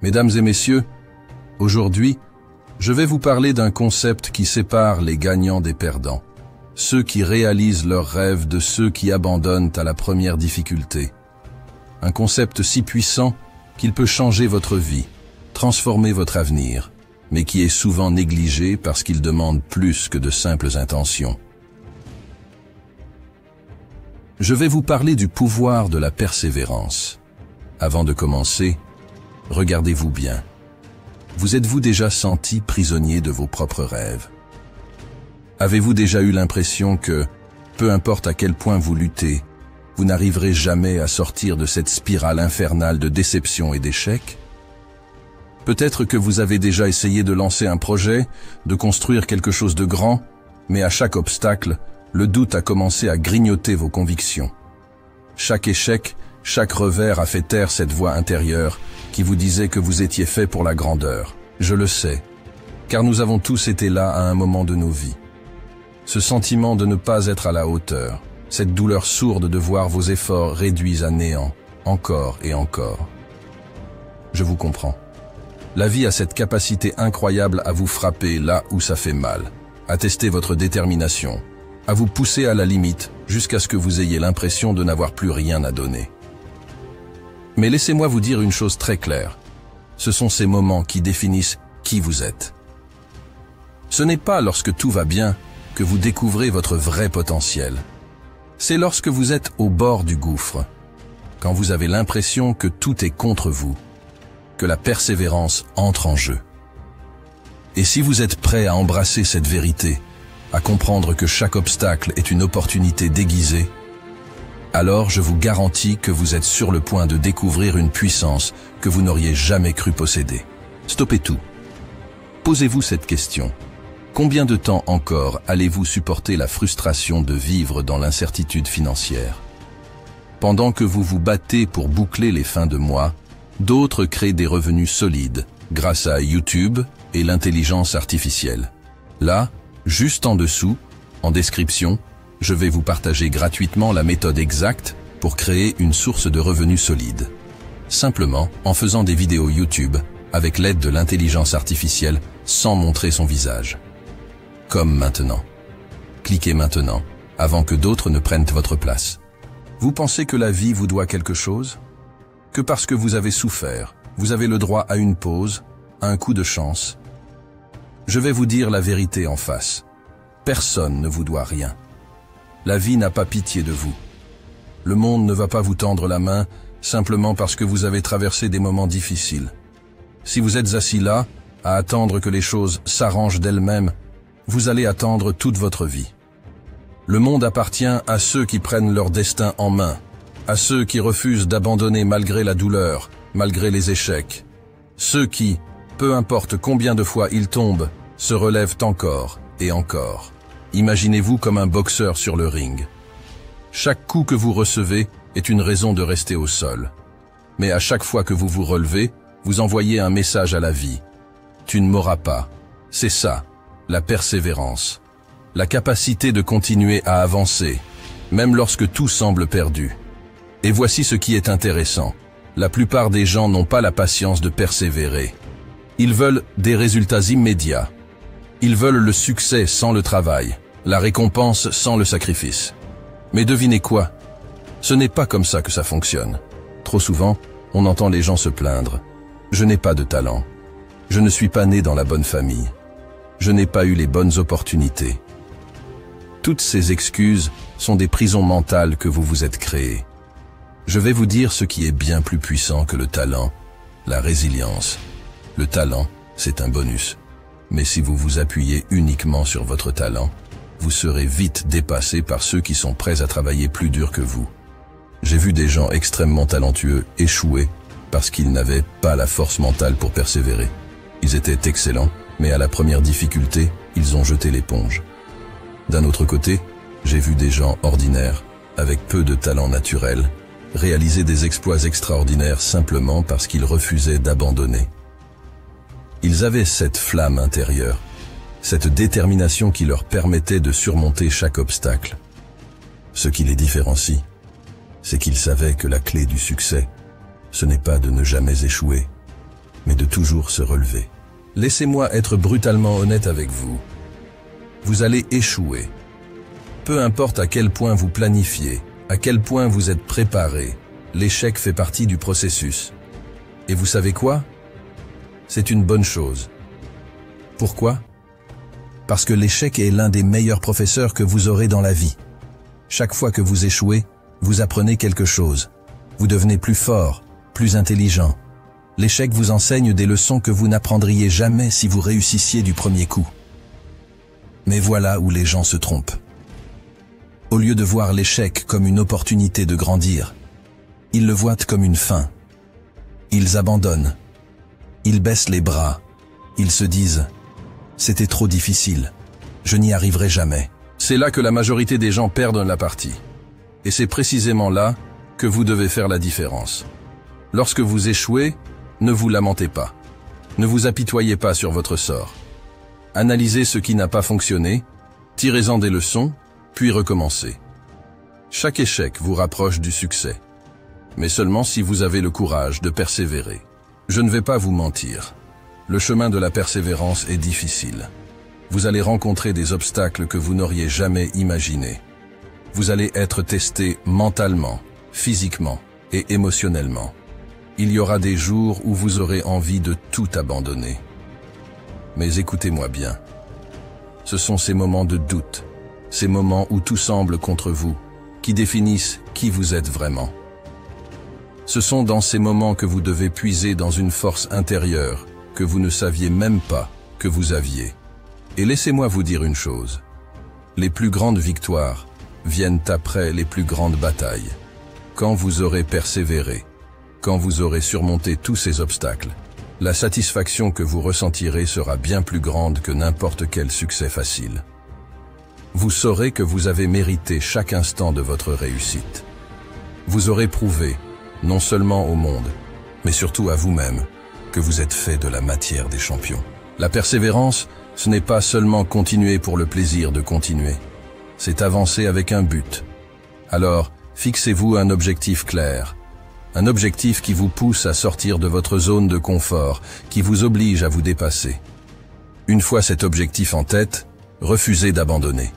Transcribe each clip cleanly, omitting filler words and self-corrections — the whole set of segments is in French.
Mesdames et messieurs, aujourd'hui, je vais vous parler d'un concept qui sépare les gagnants des perdants. Ceux qui réalisent leurs rêves de ceux qui abandonnent à la première difficulté. Un concept si puissant qu'il peut changer votre vie, transformer votre avenir, mais qui est souvent négligé parce qu'il demande plus que de simples intentions. Je vais vous parler du pouvoir de la persévérance. Avant de commencer, regardez-vous bien. Vous êtes-vous déjà senti prisonnier de vos propres rêves? Avez-vous déjà eu l'impression que, peu importe à quel point vous luttez, vous n'arriverez jamais à sortir de cette spirale infernale de déception et d'échecs? Peut-être que vous avez déjà essayé de lancer un projet, de construire quelque chose de grand, mais à chaque obstacle, le doute a commencé à grignoter vos convictions. Chaque échec, chaque revers a fait taire cette voix intérieure qui vous disait que vous étiez fait pour la grandeur. Je le sais, car nous avons tous été là à un moment de nos vies. Ce sentiment de ne pas être à la hauteur, cette douleur sourde de voir vos efforts réduits à néant, encore et encore. Je vous comprends. La vie a cette capacité incroyable à vous frapper là où ça fait mal, à tester votre détermination, à vous pousser à la limite jusqu'à ce que vous ayez l'impression de n'avoir plus rien à donner. Mais laissez-moi vous dire une chose très claire. Ce sont ces moments qui définissent qui vous êtes. Ce n'est pas lorsque tout va bien que vous découvrez votre vrai potentiel. C'est lorsque vous êtes au bord du gouffre, quand vous avez l'impression que tout est contre vous, que la persévérance entre en jeu. Et si vous êtes prêt à embrasser cette vérité, à comprendre que chaque obstacle est une opportunité déguisée, alors je vous garantis que vous êtes sur le point de découvrir une puissance que vous n'auriez jamais cru posséder. Stoppez tout. Posez-vous cette question. Combien de temps encore allez-vous supporter la frustration de vivre dans l'incertitude financière? Pendant que vous vous battez pour boucler les fins de mois, d'autres créent des revenus solides grâce à YouTube et l'intelligence artificielle. Là, juste en dessous, en description, je vais vous partager gratuitement la méthode exacte pour créer une source de revenus solide. Simplement en faisant des vidéos YouTube avec l'aide de l'intelligence artificielle sans montrer son visage. Comme maintenant. Cliquez maintenant, avant que d'autres ne prennent votre place. Vous pensez que la vie vous doit quelque chose? Que parce que vous avez souffert, vous avez le droit à une pause, à un coup de chance? Je vais vous dire la vérité en face. Personne ne vous doit rien. La vie n'a pas pitié de vous. Le monde ne va pas vous tendre la main simplement parce que vous avez traversé des moments difficiles. Si vous êtes assis là, à attendre que les choses s'arrangent d'elles-mêmes, vous allez attendre toute votre vie. Le monde appartient à ceux qui prennent leur destin en main, à ceux qui refusent d'abandonner malgré la douleur, malgré les échecs. Ceux qui, peu importe combien de fois ils tombent, se relèvent encore et encore. Imaginez-vous comme un boxeur sur le ring. Chaque coup que vous recevez est une raison de rester au sol. Mais à chaque fois que vous vous relevez, vous envoyez un message à la vie. Tu ne mourras pas. C'est ça, la persévérance. La capacité de continuer à avancer, même lorsque tout semble perdu. Et voici ce qui est intéressant. La plupart des gens n'ont pas la patience de persévérer. Ils veulent des résultats immédiats. Ils veulent le succès sans le travail, la récompense sans le sacrifice. Mais devinez quoi? Ce n'est pas comme ça que ça fonctionne. Trop souvent, on entend les gens se plaindre. Je n'ai pas de talent. Je ne suis pas né dans la bonne famille. Je n'ai pas eu les bonnes opportunités. Toutes ces excuses sont des prisons mentales que vous vous êtes créées. Je vais vous dire ce qui est bien plus puissant que le talent, la résilience. Le talent, c'est un bonus. Mais si vous vous appuyez uniquement sur votre talent, vous serez vite dépassé par ceux qui sont prêts à travailler plus dur que vous. J'ai vu des gens extrêmement talentueux échouer parce qu'ils n'avaient pas la force mentale pour persévérer. Ils étaient excellents, mais à la première difficulté, ils ont jeté l'éponge. D'un autre côté, j'ai vu des gens ordinaires, avec peu de talent naturel, réaliser des exploits extraordinaires simplement parce qu'ils refusaient d'abandonner. Ils avaient cette flamme intérieure, cette détermination qui leur permettait de surmonter chaque obstacle. Ce qui les différencie, c'est qu'ils savaient que la clé du succès, ce n'est pas de ne jamais échouer, mais toujours se relever. Laissez-moi être brutalement honnête avec vous. Vous allez échouer. Peu importe à quel point vous planifiez, à quel point vous êtes préparé, l'échec fait partie du processus. Et vous savez quoi? C'est une bonne chose. Pourquoi? Parce que l'échec est l'un des meilleurs professeurs que vous aurez dans la vie. Chaque fois que vous échouez, vous apprenez quelque chose. Vous devenez plus fort, plus intelligent. L'échec vous enseigne des leçons que vous n'apprendriez jamais si vous réussissiez du premier coup. Mais voilà où les gens se trompent. Au lieu de voir l'échec comme une opportunité de grandir, ils le voient comme une fin. Ils abandonnent. Ils baissent les bras. Ils se disent « C'était trop difficile. Je n'y arriverai jamais. » C'est là que la majorité des gens perdent la partie. Et c'est précisément là que vous devez faire la différence. Lorsque vous échouez, ne vous lamentez pas. Ne vous apitoyez pas sur votre sort. Analysez ce qui n'a pas fonctionné, tirez-en des leçons, puis recommencez. Chaque échec vous rapproche du succès, mais seulement si vous avez le courage de persévérer. Je ne vais pas vous mentir. Le chemin de la persévérance est difficile. Vous allez rencontrer des obstacles que vous n'auriez jamais imaginés. Vous allez être testé mentalement, physiquement et émotionnellement. Il y aura des jours où vous aurez envie de tout abandonner. Mais écoutez-moi bien. Ce sont ces moments de doute, ces moments où tout semble contre vous, qui définissent qui vous êtes vraiment. Ce sont dans ces moments que vous devez puiser dans une force intérieure que vous ne saviez même pas que vous aviez. Et laissez-moi vous dire une chose. Les plus grandes victoires viennent après les plus grandes batailles. Quand vous aurez persévéré, quand vous aurez surmonté tous ces obstacles, la satisfaction que vous ressentirez sera bien plus grande que n'importe quel succès facile. Vous saurez que vous avez mérité chaque instant de votre réussite. Vous aurez prouvé, non seulement au monde, mais surtout à vous-même, que vous êtes fait de la matière des champions. La persévérance, ce n'est pas seulement continuer pour le plaisir de continuer, c'est avancer avec un but. Alors, fixez-vous un objectif clair, un objectif qui vous pousse à sortir de votre zone de confort, qui vous oblige à vous dépasser. Une fois cet objectif en tête, refusez d'abandonner.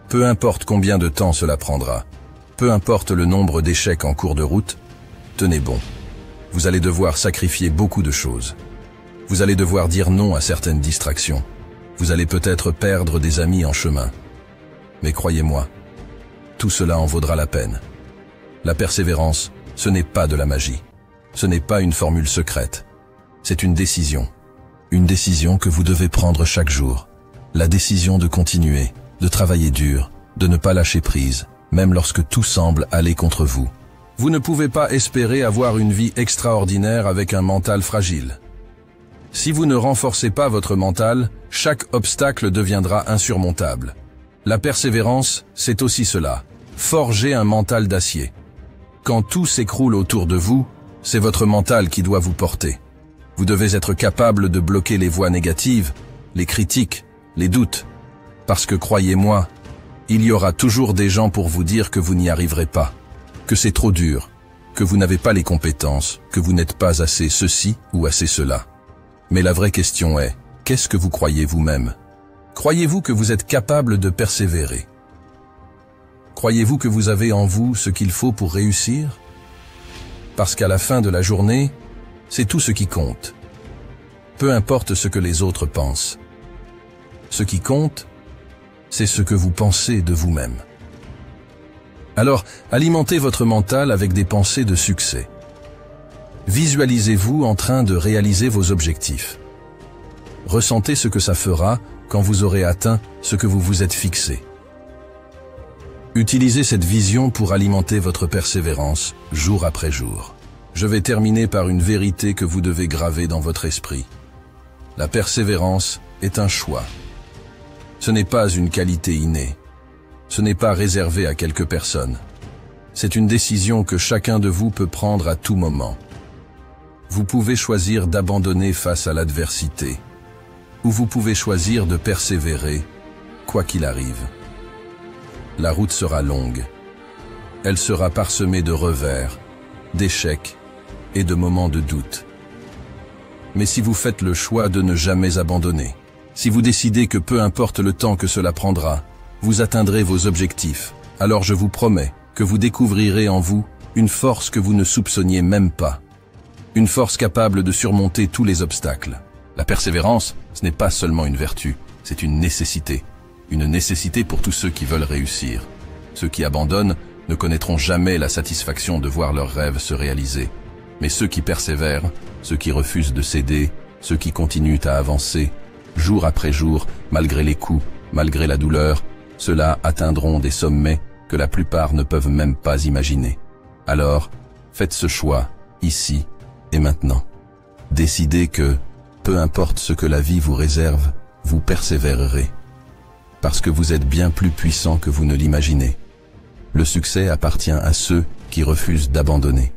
Peu importe combien de temps cela prendra, peu importe le nombre d'échecs en cours de route, tenez bon. Vous allez devoir sacrifier beaucoup de choses. Vous allez devoir dire non à certaines distractions. Vous allez peut-être perdre des amis en chemin. Mais croyez-moi, tout cela en vaudra la peine. La persévérance, ce n'est pas de la magie. Ce n'est pas une formule secrète. C'est une décision. Une décision que vous devez prendre chaque jour. La décision de continuer, de travailler dur, de ne pas lâcher prise, même lorsque tout semble aller contre vous. Vous ne pouvez pas espérer avoir une vie extraordinaire avec un mental fragile. Si vous ne renforcez pas votre mental, chaque obstacle deviendra insurmontable. La persévérance, c'est aussi cela. Forger un mental d'acier. Quand tout s'écroule autour de vous, c'est votre mental qui doit vous porter. Vous devez être capable de bloquer les voix négatives, les critiques, les doutes. Parce que croyez-moi, il y aura toujours des gens pour vous dire que vous n'y arriverez pas, que c'est trop dur, que vous n'avez pas les compétences, que vous n'êtes pas assez ceci ou assez cela. Mais la vraie question est, qu'est-ce que vous croyez vous-même? Croyez-vous que vous êtes capable de persévérer? Croyez-vous que vous avez en vous ce qu'il faut pour réussir? Parce qu'à la fin de la journée, c'est tout ce qui compte. Peu importe ce que les autres pensent. Ce qui compte, c'est ce que vous pensez de vous-même. Alors, alimentez votre mental avec des pensées de succès. Visualisez-vous en train de réaliser vos objectifs. Ressentez ce que ça fera quand vous aurez atteint ce que vous vous êtes fixé. Utilisez cette vision pour alimenter votre persévérance, jour après jour. Je vais terminer par une vérité que vous devez graver dans votre esprit. La persévérance est un choix. Ce n'est pas une qualité innée. Ce n'est pas réservé à quelques personnes. C'est une décision que chacun de vous peut prendre à tout moment. Vous pouvez choisir d'abandonner face à l'adversité, ou vous pouvez choisir de persévérer, quoi qu'il arrive. La route sera longue. Elle sera parsemée de revers, d'échecs et de moments de doute. Mais si vous faites le choix de ne jamais abandonner, si vous décidez que peu importe le temps que cela prendra, vous atteindrez vos objectifs, alors je vous promets que vous découvrirez en vous une force que vous ne soupçonniez même pas. Une force capable de surmonter tous les obstacles. La persévérance, ce n'est pas seulement une vertu, c'est une nécessité. Une nécessité pour tous ceux qui veulent réussir. Ceux qui abandonnent ne connaîtront jamais la satisfaction de voir leurs rêves se réaliser. Mais ceux qui persévèrent, ceux qui refusent de céder, ceux qui continuent à avancer, jour après jour, malgré les coups, malgré la douleur, ceux-là atteindront des sommets que la plupart ne peuvent même pas imaginer. Alors, faites ce choix, ici et maintenant. Décidez que, peu importe ce que la vie vous réserve, vous persévérerez. Parce que vous êtes bien plus puissant que vous ne l'imaginez. Le succès appartient à ceux qui refusent d'abandonner.